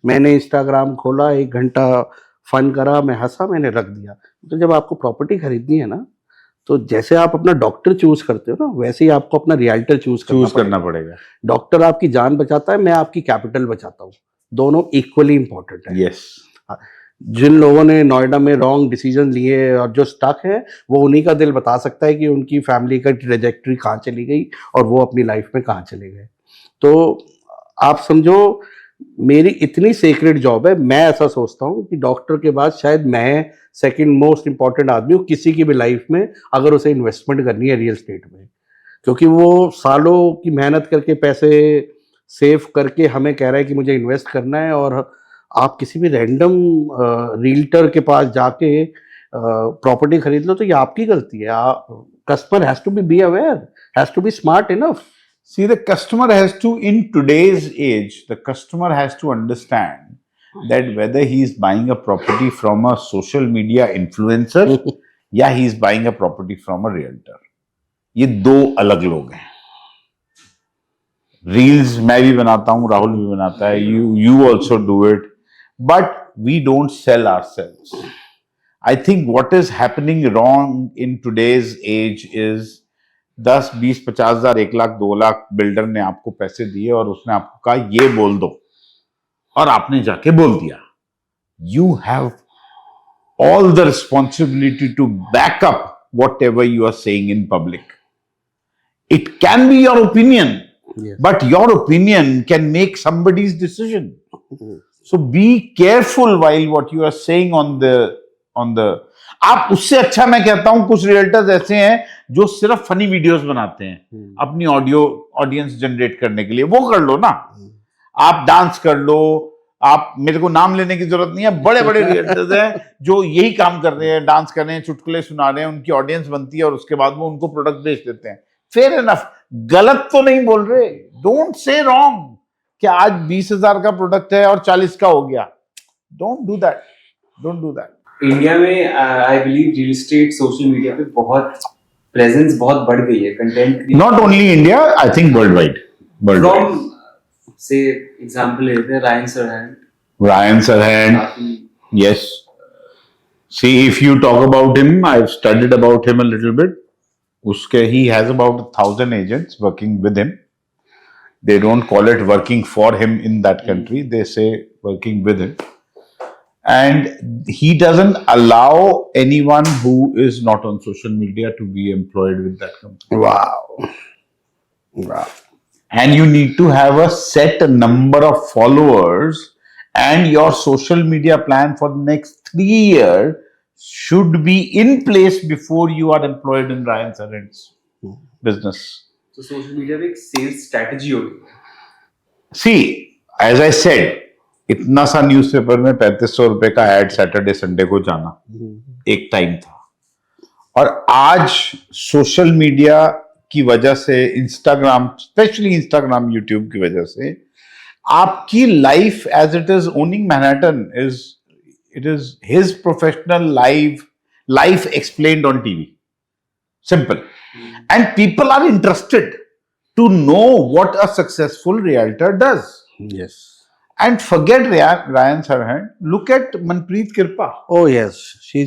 मैंने इंस्टाग्राम खोला, 1 घंटा फन करा, मैं हंसा, मैंने रख दिया। तो जब आपको प्रॉपर्टी खरीदनी है ना, तो जैसे आप अपना डॉक्टर चूज करते हो ना, वैसे ही आपको अपना रियल्टर चूज करना पड़ेगा। डॉक्टर आपकी जान बचाता है, मैं आपकी कैपिटल बचाता हूँ, दोनों इक्वली इंपॉर्टेंट है। यस। जिन लोगों ने नोएडा में रॉन्ग डिसीजन लिए और जो स्टक है, वो उन्हीं का दिल बता सकता है कि उनकी फैमिली का ट्रेजेक्ट्री कहाँ चली गई और वो अपनी लाइफ में कहाँ चले गए। तो आप समझो, मेरी इतनी सेक्रेट जॉब है, मैं ऐसा सोचता हूँ कि डॉक्टर के बाद शायद मैं सेकंड मोस्ट इंपॉर्टेंट आदमी हूँ किसी की भी लाइफ में, अगर उसे इन्वेस्टमेंट करनी है रियल एस्टेट में। क्योंकि वो सालों की मेहनत करके, पैसे सेव करके हमें कह रहा है कि मुझे इन्वेस्ट करना है, और आप किसी भी रैंडम रील्टर के पास जाके प्रॉपर्टी खरीद लो, तो ये आपकी गलती है। Customer has to be aware, has to be smart enough. See, the customer has to, in today's age, the customer has to understand that whether he is buying a property from a social media influencer या he is buying a property from a realtor, ये 2 अलग लोग हैं। Reels मैं भी बनाता हूँ, राहुल भी बनाता है, you also do it, but we don't sell ourselves. I think what is happening wrong in today's age is 10, 20, 50 हजार, 1 लाख, 2 लाख बिल्डर ने आपको पैसे दिए और उसने आपको कहा ये बोल दो, और आपने जाके बोल दिया। You have all the responsibility to back up whatever you are saying in public. It can be your opinion, Yes. but your opinion can make somebody's decision. So be careful while what you are saying on the आप उससे अच्छा मैं कहता हूं कुछ realtors ऐसे हैं जो सिर्फ फनी वीडियोस बनाते हैं अपनी ऑडियो ऑडियंस जनरेट करने के लिए, वो कर लो ना, आप डांस कर लो, आप, मेरे को नाम लेने की जरूरत नहीं है, बड़े बड़े रियल्टर्स हैं जो यही काम कर रहे हैं, डांस कर रहे हैं, चुटकुले सुना रहे हैं, उनकी ऑडियंस बनती है और उसके बाद वो उनको प्रोडक्ट बेच देते हैं। फेयर इनफ, गलत तो नहीं बोल रहे, डोंट से रॉन्ग कि आज 20,000 का प्रोडक्ट है और 40 का हो गया, don't do that, don't do that. India में I believe real estate social media पे बहुत प्रेजेंस बहुत बढ़ गई है, content not only India, I think worldwide. From से एग्जांपल लेते हैं Ryan Serhant, Ryan Serhant, yes. See, if you talk about him, I've studied about him a little bit. He has about 1,000 agents working with him. They don't call it working for him in that country. They say working with him. And he doesn't allow anyone who is not on social media to be employed with that company. Wow. Wow. And you need to have a set number of followers, and your social media plan for the next 3 years should be in place before you are employed in Ryan Serhant's business. तो social media पे एक sales strategy होगी। See, as I said, इतना सा newspaper में 3500 रुपए का add Saturday Sunday को जाना एक टाइम था, और आज सोशल मीडिया की वजह से, इंस्टाग्राम, स्पेशली इंस्टाग्राम, यूट्यूब की वजह से आपकी life as it is owning Manhattan it is his professional life explained on TV, simple, and people are interested to know what a successful realtor does. Yes. And forget Ryan Serhant. Look at Manpreet Kirpa. Oh yes, she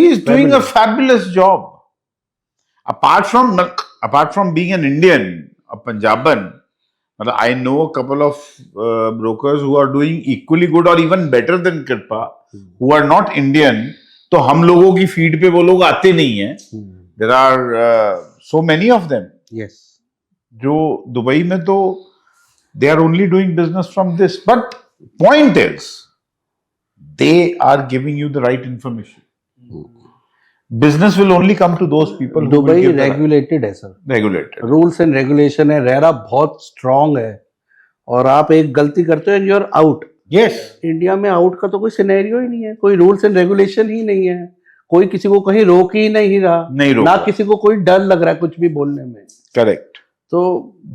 is doing a fabulous job. Apart from being an Indian, a Punjaban, I know a couple of brokers who are doing equally good or even better than Kirpa, who are not Indian. तो हम लोगों की feed पे वो लोग आते नहीं हैं. There are so many of them. Yes. जो दुबई में तो they are only doing business from this. But point is, they are giving you the right information. Business will only come to those people who will Dubai give the regulated है sir, regulated. Rules and regulation है, रेरा बहुत strong है, और आप एक गलती करते हो and you are out. Yes. India में आउट का तो कोई सिनेरियो ही नहीं है, कोई रूल्स एंड रेगुलेशन ही नहीं है, कोई किसी को कहीं रोक ही नहीं रहा, नहीं रोक ना रहा। किसी को कोई डर लग रहा है कुछ भी बोलने में। Correct. तो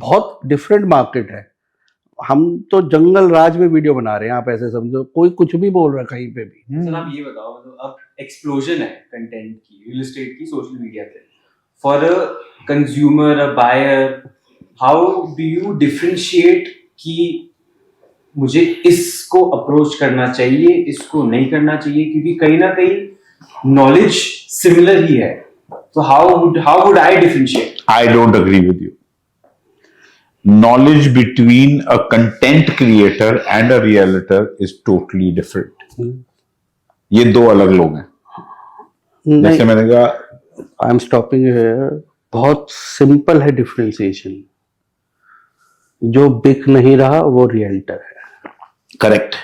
बहुत डिफरेंट मार्केट है। हम तो जंगल राज में वीडियो बना रहे हैं, आप ऐसे समझो, कोई कुछ भी बोल रहा है कहीं पे भी। सर आप ये बताओ, मतलब अब एक्सप्लोजन है कंटेंट की, रियल एस्टेट की, सोशल मीडिया पे, for a consumer, a buyer, how do you differentiate कि मुझे इसको अप्रोच करना चाहिए, इसको नहीं करना चाहिए, क्योंकि कहीं ना कहीं नॉलेज सिमिलर ही है, तो how would I differentiate? I don't agree with you. Knowledge between a content creator and a realtor is totally different. ये दो अलग लोग हैं। जैसे मैंने कहा, आई एम स्टॉपिंग हियर, बहुत सिंपल है डिफरेंशिएशन। जो बिक नहीं रहा वो रियल्टर है। Correct.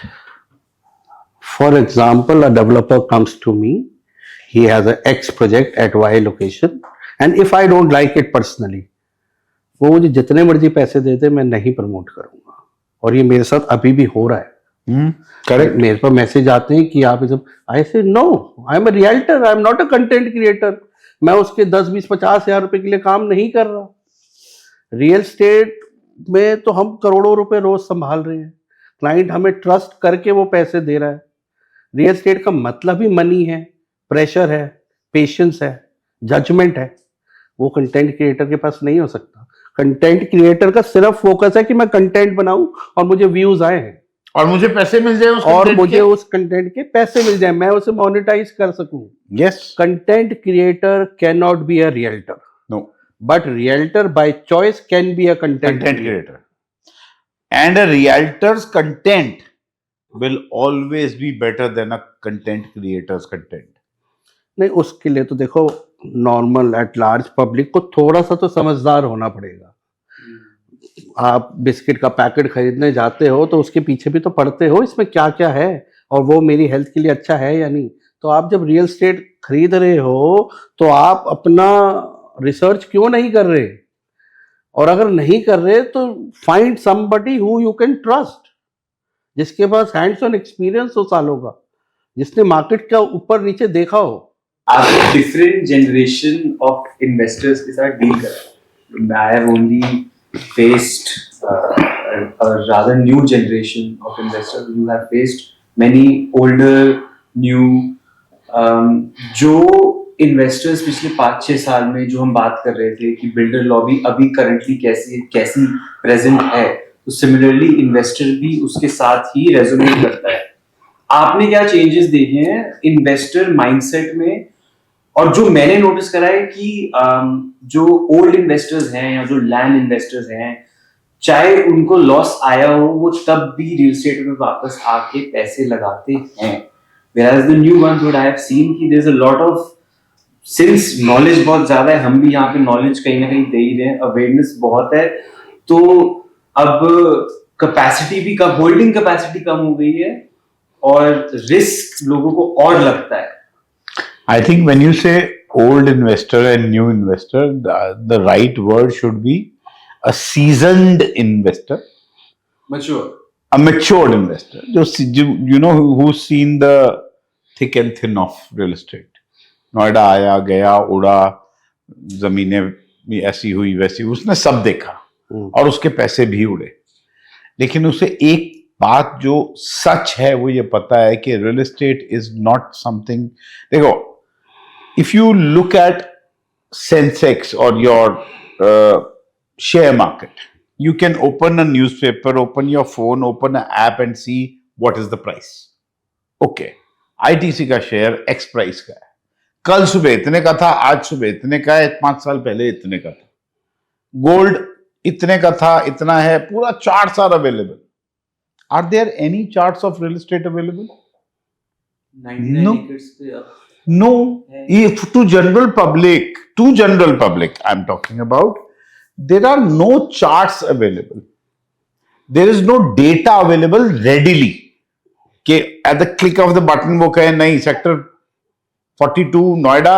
For example, a developer comes to me, he has a X project at Y location, and if I don't like it personally, वो मुझे जितने मर्जी पैसे देते मैं नहीं प्रमोट करूंगा, और ये मेरे साथ अभी भी हो रहा है। करेक्ट। मेरे पर मैसेज आते हैं कि आप इसे, I say no, I am a realtor, I am not a content creator. मैं उसके 10, 20, 50 हजार रुपए के लिए काम नहीं कर रहा। रियल स्टेट में तो हम करोड़ों रुपए रोज संभाल रहे हैं, क्लाइंट हमें ट्रस्ट करके वो पैसे दे रहा है। रियल स्टेट का मतलब ही मनी है, प्रेशर है, पेशेंस है, जजमेंट है। वो कंटेंट क्रिएटर के पास नहीं हो सकता। कंटेंट क्रिएटर का सिर्फ फोकस है कि मैं कंटेंट बनाऊं और मुझे व्यूज आए हैं और मुझे पैसे मिल जाए, और मुझे उस कंटेंट के पैसे मिल जाए, मैं उसे मोनेटाइज कर सकूं। Yes. Content creator can not be a realtor, no, but realtor by choice can be a content creator, and a realtor's content will always be better than a content creator's content. नहीं, उसके लिए तो देखो normal at large public को थोड़ा सा तो समझदार होना पड़ेगा। आप बिस्किट का पैकेट खरीदने जाते हो तो उसके पीछे भी तो पढ़ते हो इसमें क्या क्या है और वो मेरी हेल्थ के लिए अच्छा है या नहीं। तो आप जब रियल एस्टेट खरीद रहे हो तो आप अपना रिसर्च क्यों नहीं कर रहे? और अगर नहीं कर रहे तो find somebody who you can trust, जिसके पास हैंड्स ऑन एक्सपीरियंस हो सालों का, जिसने मार्केट का ऊपर नीचे देखा हो। आप डिफरेंट जनरेशन ऑफ इन्वेस्टर्स के साथ डील कर रहे हैं। I have only faced a rather new generation of investors. You have faced many older, new, जो इन्वेस्टर्स पिछले 5-6 साल में जो हम बात कर रहे थे कि बिल्डर लॉबी अभी करंटली कैसी प्रेजेंट है, तो सिमिलरली इन्वेस्टर भी उसके साथ ही रेजोनेट करता है। आपने क्या चेंजेस देखे हैं इन्वेस्टर माइंडसेट में? और जो मैंने नोटिस करा है कि जो ओल्ड इन्वेस्टर्स हैं या जो लैंड इन्वेस्टर्स हैं, चाहे उनको लॉस आया हो, वो तब भी रियल एस्टेट में वापस आके पैसे लगाते हैं। whereas the new ones what I have seen कि there's a lot of, since knowledge बहुत ज्यादा है, हम भी यहाँ पे knowledge कहीं ना कहीं दे ही रहे हैं, अवेयरनेस बहुत है, तो अब कैपेसिटी भी कम, होल्डिंग कैपेसिटी कम हो गई है और रिस्क लोगों को और लगता है। I think when you say old investor and new investor, the right word should be a seasoned investor, Mature. a matured investor. You know who's seen the thick and thin of real estate. Noida आया गया उड़ा, जमीनें भी ऐसी हुई वैसी, उसने सब देखा और उसके पैसे भी उड़े। लेकिन उसे एक बात जो सच है वो ये पता है कि real estate is not something. देखो, if you look at Sensex or your share market, you can open a newspaper, open your phone, open an app and see what is the price. Okay, ITC का share X price का है, कल सुबह इतने का था, आज सुबह इतने का है, 5 साल पहले इतने का था। गोल्ड इतने का था, इतना है, पूरा charts are available. Are there any charts of real estate available? 99 No. acres पे No, if to general public, I'm talking about, there are no charts available. There is no data available readily. कि at the click of the button वो कहे नहीं sector 42 Noida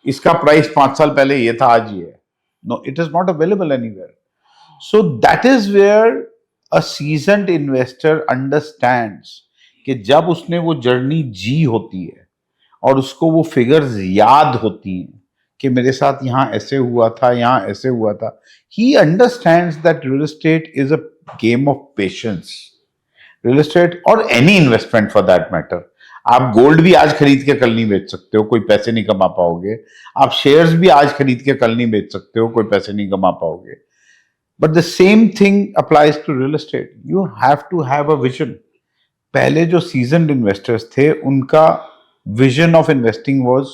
इसका price 5 साल पहले ये था, आज ये है। No, it is not available anywhere. So that is where a seasoned investor understands कि जब उसने वो जर्नी जी होती है और उसको वो फिगर्स याद होती हैं कि मेरे साथ यहाँ ऐसे हुआ था, यहाँ ऐसे हुआ था, he understands that real estate is a game of patience. Real estate और any investment for that matter, आप गोल्ड भी आज खरीद के कल नहीं बेच सकते हो, कोई पैसे नहीं कमा पाओगे। आप शेयर्स भी आज खरीद के कल नहीं बेच सकते हो, कोई पैसे नहीं कमा पाओगे। But the same thing applies to real estate. You have to have a vision. पहले जो सीजन्ड इन्वेस्टर्स थे उनका vision of investing was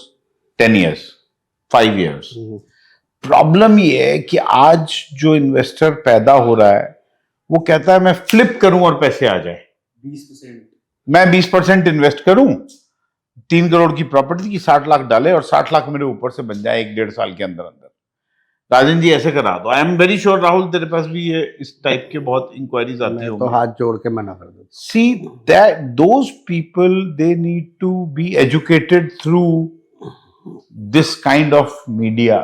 10 years, 5 years. Problem ये है कि आज जो इन्वेस्टर पैदा हो रहा है वो कहता है मैं फ्लिप करूं और पैसे आ जाए, 20%, मैं 20% इन्वेस्ट करूं, 3 करोड़ की प्रॉपर्टी की 60 लाख डाले और 60 लाख मेरे ऊपर से बन जाए 1-1.5 साल के अंदर अंदर। राजन जी ऐसे करा दो। I am very sure Rahul तेरे पास भी ये इस टाइप के बहुत इंक्वायरीज आती होंगी। तो हाथ जोड़ के मना कर दो। See that those people, they need to be educated through this kind of media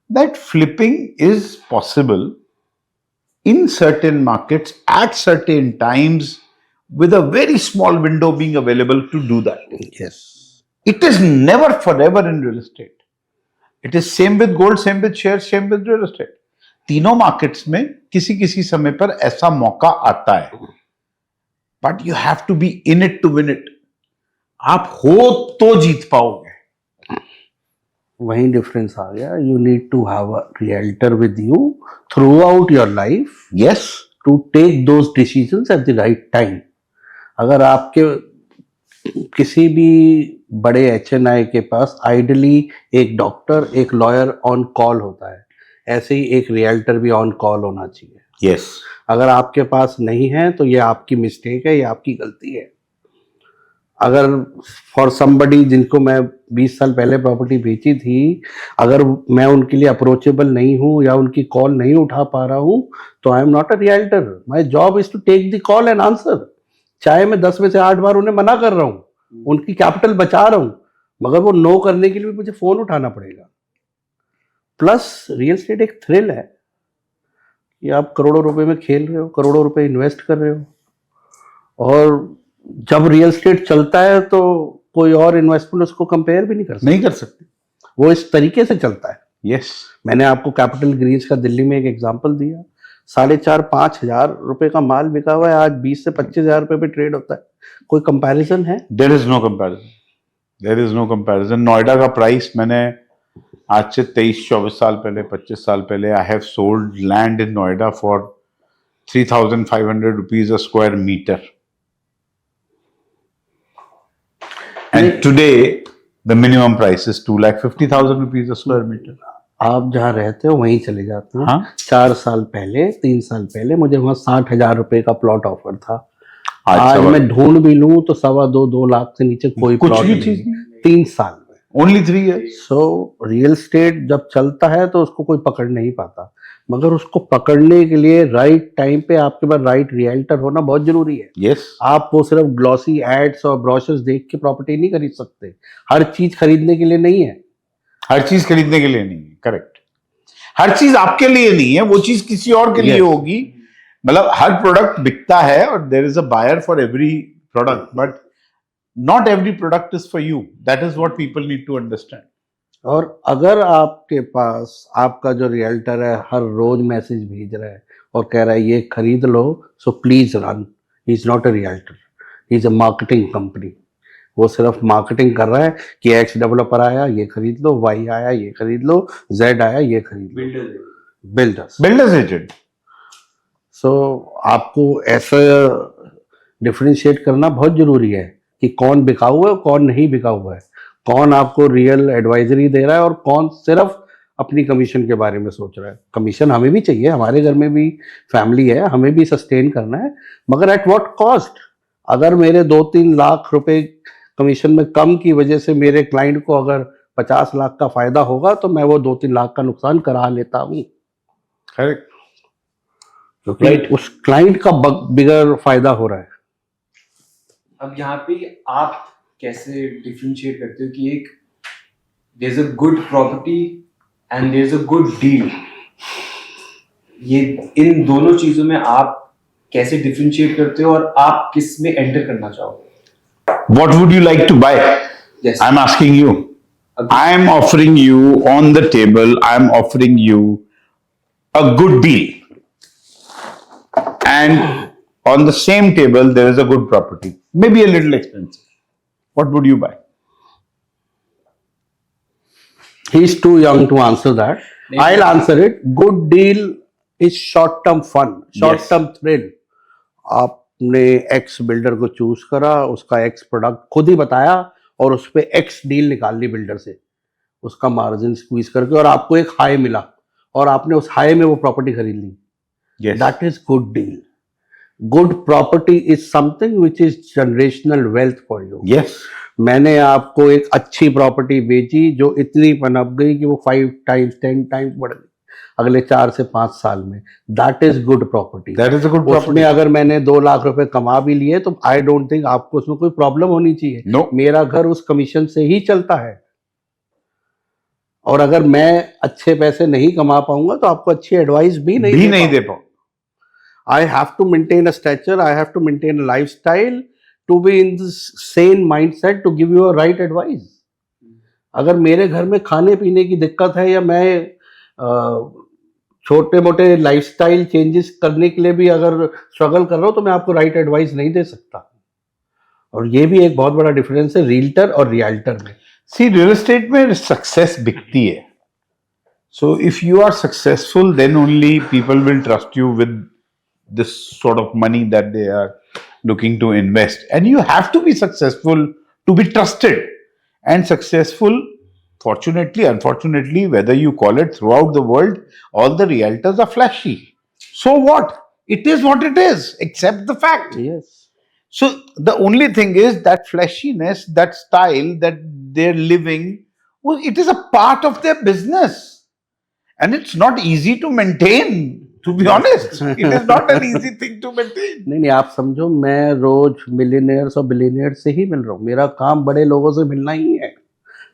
that flipping is possible in certain markets at certain times with a very small window being available to do that. Yes. It is never forever in real estate. It is same with gold, same with shares, same with real estate. तीनों markets में किसी किसी समय पर ऐसा मौका आता है, but you have to be in it to win it. आप हो तो जीत पाओगे। वही डिफरेंस आ गया। You need to have a realtor with you throughout your life, yes, to take those decisions at the right time. अगर आपके किसी भी बड़े HNI के पास आइडियली एक डॉक्टर, एक लॉयर ऑन कॉल होता है, ऐसे ही एक रियल्टर भी ऑन कॉल होना चाहिए। यस। अगर आपके पास नहीं है तो ये आपकी मिस्टेक है, ये आपकी गलती है। अगर फॉर समबडी जिनको मैं 20 साल पहले प्रॉपर्टी बेची थी, अगर मैं उनके लिए अप्रोचेबल नहीं हूँ या उनकी कॉल नहीं उठा पा रहा हूँ, तो I am not a realtor. My job is to take the call and answer. चाहे मैं 10 में से 8 बार उन्हें मना कर रहा हूँ, उनकी कैपिटल बचा रहा हूँ, मगर वो नो करने के लिए मुझे फोन उठाना पड़ेगा. प्लस रियल एस्टेट एक थ्रिल है कि आप करोड़ों रुपए में खेल रहे हो, करोड़ों रुपए इन्वेस्ट कर रहे हो, और जब रियल एस्टेट चलता है तो कोई और इन्वेस्टमेंट उसको कंपेयर भी नहीं कर सकता. नहीं कर सकते. वो इस तरीके से चलता है. यस. मैंने आपको कैपिटल ग्रीन्स का दिल्ली में एक एग्जांपल दिया. 4,500-5 हजार रुपए का माल बिका हुआ है, आज 20 से 25 हजार रुपए पे ट्रेड होता है. कोई कंपैरिजन है? There is no comparison. There is no comparison. Noida का प्राइस मैंने आज से 23-24 साल पहले, 25 साल पहले, I have sold land in Noida for 3,500 rupees a square metre. And today, the minimum price is 2,50,000 rupees a square meter. आप जहाँ रहते हो वहीं चले जाते हो. हाँ? 4 साल पहले, 3 साल पहले मुझे वहाँ 60,000 रुपए का प्लॉट ऑफर था. आज सवा- मैं ढूंढ भी लूं तो 2.25-2 लाख से नीचे कोई कुछ प्लॉट भी नहीं. चीज नहीं. 3 साल में. Only 3 years. So real estate जब चलता है तो उसको कोई पकड़ नहीं पाता, मगर उसको पकड़ने के लिए राइट टाइम पे आपके पास राइट रियल्टर होना बहुत जरूरी है. Yes. आप वो सिर्फ ग्लॉसी एड्स और ब्रोशर्स देख के प्रॉपर्टी नहीं खरीद सकते. हर चीज खरीदने के लिए नहीं है. हर चीज खरीदने के लिए नहीं है. करेक्ट. हर चीज आपके लिए नहीं है, वो चीज किसी और के लिए Yes. होगी. मतलब हर प्रोडक्ट बिकता है और there is a buyer for every product, but not every product is for you. That is what people need to understand. और अगर आपके पास आपका जो रियल्टर है हर रोज मैसेज भेज रहा है और कह रहा है ये खरीद लो, so please run. He is not a realtor, he is a marketing company. वो सिर्फ मार्केटिंग कर रहा है कि एक्स डेवलपर आया ये खरीद लो, वाई आया ये खरीद लो, जेड आया ये खरीद लो. Builders agent. सो आपको ऐसा डिफरेंशिएट करना बहुत जरूरी है कि कौन बिका हुआ है और कौन नहीं बिका हुआ है, कौन आपको रियल एडवाइजरी दे रहा है और कौन सिर्फ अपनी कमीशन के बारे में सोच रहा है. कमीशन हमें भी चाहिए, हमारे घर में भी फैमिली है, हमें भी सस्टेन करना है, मगर एट व्हाट कॉस्ट. अगर मेरे 2-3 लाख रुपए कमीशन में कम की वजह से मेरे क्लाइंट को अगर 50 लाख का फायदा होगा तो मैं वो 2-3 लाख का नुकसान करा लेता हूँ, करेक्ट. क्योंकि उस क्लाइंट का बिगर फायदा हो रहा है. अब यहाँ पे आप कैसे डिफरेंशिएट करते हो कि एक there is a good property and there is a good deal, ये इन दोनों चीजों में आप कैसे डिफरेंशिएट करते हो और आप किस में एंटर करना चाहोगे? What would you like to buy? Yes. I'm asking you. I'm offering you on the table, I'm offering you a good deal. And on the same table, there is a good property, maybe a little expensive. What would you buy? He's too young to answer that. Maybe. I'll answer it. Good deal is short-term fun, short-term thrill. आपने x builder को choose करा, उसका x product खुद ही बताया और उस पर x deal निकाल ली बिल्डर से, उसका मार्जिन स्क्वीज करके, और आपको एक हाई मिला और आपने उस हाई में वो प्रॉपर्टी खरीद ली. Yes. That is good deal. Good property is something which is generational wealth for you. Yes. मैंने आपको एक अच्छी प्रॉपर्टी बेची जो इतनी पनप गई कि वो 5 टाइम्स 10 टाइम्स बढ़ गई अगले 4 से 5 साल में. That is good property. That is a good property. उसमें अगर मैंने 2 लाख रुपए कमा भी लिए तो आई डोंट थिंक आपको उसमें कोई प्रॉब्लम होनी चाहिए. No. मेरा घर उस कमीशन से ही चलता है, और अगर मैं अच्छे पैसे नहीं कमा पाऊंगा तो आपको अच्छी एडवाइस भी नहीं दे पाऊँ. I have to maintain a stature, I have to maintain a lifestyle to be in this sane mindset to give you a right advice. अगर मेरे घर में खाने पीने की दिक्कत है या मैं छोटे मोटे लाइफस्टाइल चेंजेस करने के लिए भी अगर स्ट्रगल कर रहा हूँ तो मैं आपको राइट एडवाइस नहीं दे सकता. और ये भी एक बहुत बड़ा डिफरेंस है रील्टर और रियल्टर में. See, real estate में सक्सेस बिकती है. So if you are successful, then only people will trust you with this sort of money that they are looking to invest. And you have to be successful to be trusted. And successful, fortunately, unfortunately, whether you call it, throughout the world, all the realtors are flashy. So what? It is what it is. Accept the fact. Yes. So the only thing is that flashiness, that style that they're living, well, it is a part of their business, and it's not easy to maintain. To be honest, it is not an easy thing to maintain. नहीं, आप समझो, मैं रोज millionaires और billionaires से ही मिल रहा हूँ। मेरा काम बड़े लोगों से मिलना ही है।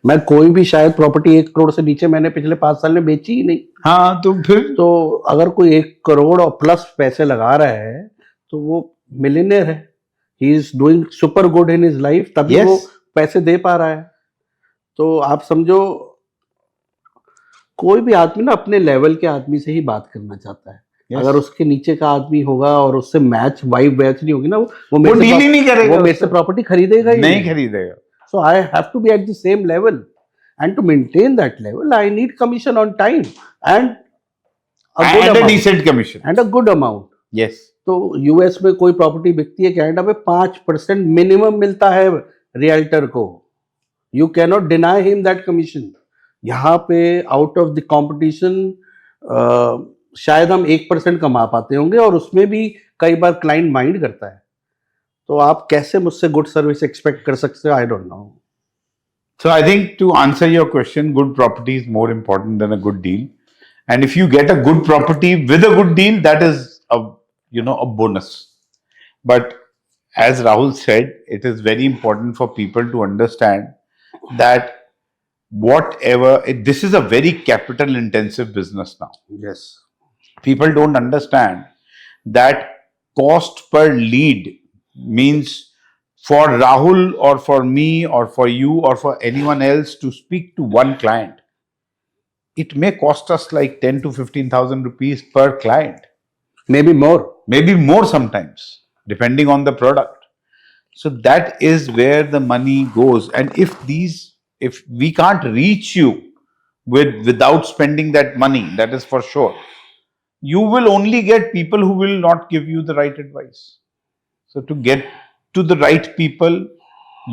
मैं कोई भी शायद प्रॉपर्टी 1 करोड़ से नीचे मैंने पिछले 5 साल में बेची ही नहीं। हाँ, तो फिर तो अगर कोई 1 करोड़ और प्लस पैसे लगा रहा है तो वो मिलियनियर है। He is doing super good in his life, तभी Yes. वो पैसे दे पा रहा है। तो आप समझो, कोई भी आदमी ना अपने लेवल के आदमी से ही बात करना चाहता है। Yes. अगर उसके नीचे का आदमी होगा और उससे मैच वाइब नहीं होगी ना, वो वो मेरे डील ही नहीं करेगा, वो मेरे से प्रॉपर्टी खरीदेगा ही नहीं खरीदेगा। So I have to be at the same level, and to maintain that level, I need commission on time and a good And a amount. decent commission. And a good amount. Yes. तो US में कोई property बिकती है, Canada में 5% minimum मिलता है realtor को। You can not deny him that commission. यहाँ पे आउट ऑफ द कंपटीशन शायद हम 1% कमा पाते होंगे, और उसमें भी कई बार क्लाइंट माइंड करता है। तो आप कैसे मुझसे गुड सर्विस एक्सपेक्ट कर सकते हो? I don't know. So I think to answer your question, good property is more important than a good deal. And if you get a good property with a good deal, that is a bonus. But as Rahul said, it is very important for people to understand that this is a very capital intensive business now. Yes. People don't understand that cost per lead means for Rahul or for me or for you or for anyone else to speak to one client, it may cost us like 10 to 15,000 rupees per client. Maybe more. Maybe more sometimes, depending on the product. So that is where the money goes. And if we can't reach you without spending that money, that is for sure, you will only get people who will not give you the right advice. So to get to the right people,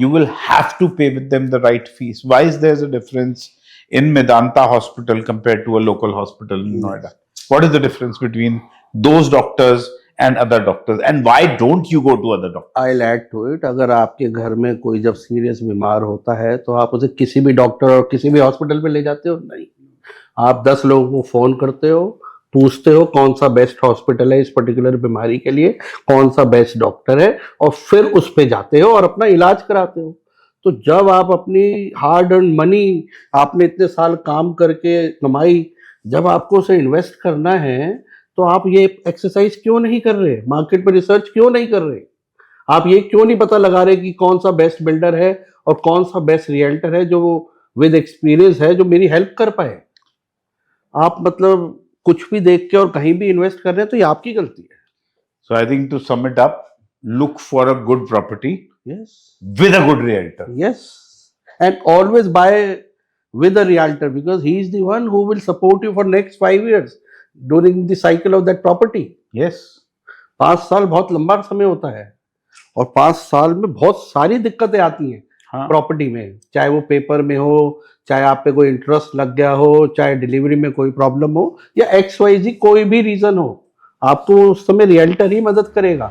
you will have to pay with them the right fees. Why is there a difference in Medanta Hospital compared to a local hospital in Noida? What is the difference between those doctors and other doctors? And why don't you go to other doctors? I'll add to it. अगर आपके घर में कोई जब serious बीमार होता है तो आप उसे किसी भी डॉक्टर और किसी भी हॉस्पिटल पे ले जाते हो? नहीं। आप 10 लोगों को फोन करते हो, पूछते हो कौन सा बेस्ट हॉस्पिटल है इस पर्टिकुलर बीमारी के लिए, कौन सा बेस्ट डॉक्टर है, और फिर उस पे जाते हो और अपना इलाज कराते हो। तो जब आप अपनी हार्ड अर्न मनी, आपने इतने साल काम करके कमाई, जब आपको उसे इन्वेस्ट करना है, तो आप ये एक्सरसाइज क्यों नहीं कर रहे? मार्केट में रिसर्च क्यों नहीं कर रहे? आप ये क्यों नहीं पता लगा रहे कि कौन सा बेस्ट बिल्डर है और कौन सा बेस्ट रियल्टर है जो विद एक्सपीरियंस है, जो मेरी हेल्प कर पाए? आप मतलब कुछ भी देख के और कहीं भी इन्वेस्ट कर रहे हैं, तो ये आपकी गलती है। So I think to sum it up, look for a good property Yes. with a good realtor. Yes. And always buy with a realtor, because he is the one who will support you for next 5 years during the cycle of that property. Yes. 5 साल बहुत लंबा समय होता है, और 5 साल में बहुत सारी दिक्कतें आती हैं हाँ. प्रॉपर्टी में, चाहे वो पेपर में हो, चाहे आप पे कोई इंटरेस्ट लग गया हो, चाहे डिलीवरी में कोई प्रॉब्लम हो, या XYZ कोई भी रीजन हो, आपको उस समय रियल्टर ही मदद करेगा।